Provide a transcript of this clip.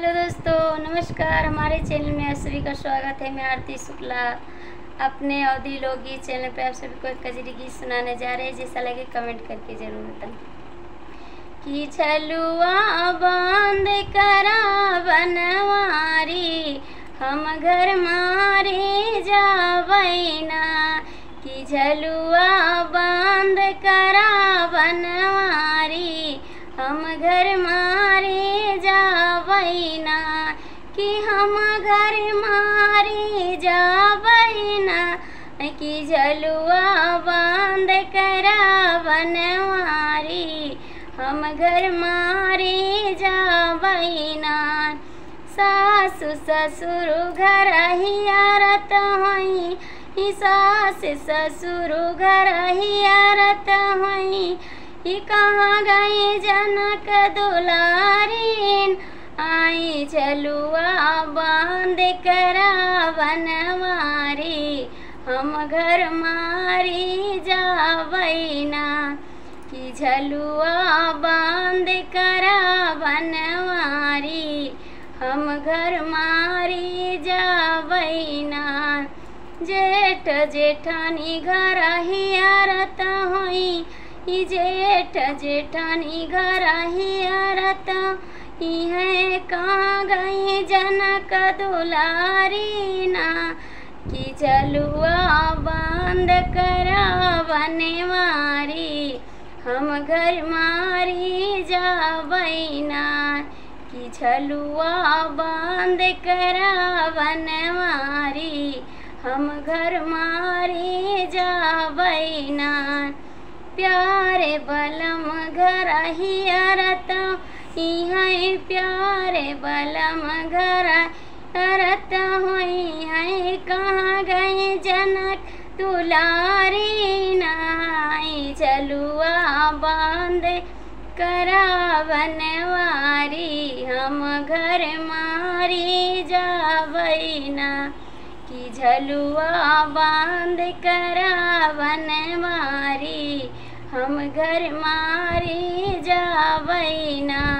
Hello दोस्तों, नमस्कार। हमारे चैनल में आप सभी का स्वागत है। मैं आरती शुक्ला अपने अवधि लोकगीत चैनल पे आप सभी को एक कजरी गीत सुनाने जा रहे हैं। जैसा लगे कमेंट करके ज़रूर बताएं। कि झलुआ बांध करा बनवारी, हम घर मारे जावैना। कि झलुआ बांध करा बनवारी, हम घर मारे जावैना। कि हम घर मारे जावैना। कि झलुआ बांध करा बनवारी, हम घर मारे जावैना। सासु ससुर घर हियारत होई, सास ससुर घर हियारत होई। कहाँ गए जनक दुलारीन, आई झलुआ बांध करा बनवारी, हम घर मारी जावैना। कि झलुआ बांध करा बनवारी, हम घर मारी जावैना। जेठ जेठानी घर हियारत होई, जेठ जेठानी घर हियारत है। कहाँ गए जनक दुलारी ना। कि झलुआ बांध करा बनवारी, हम घर मारी जावैना। कि झलुआ बांध करा बनवारी, हम घर मारी जावैना। प्यारे बलम घर हियारत है, प्यारे बलम घर हियारत होई है। कहाँ गए जनक दुलारी नाई, झलुआ बांध करा बनवारी, हम घर मारी जावैना। कि झलुआ बांध करा बनवारी, हम घर मारी जावैना।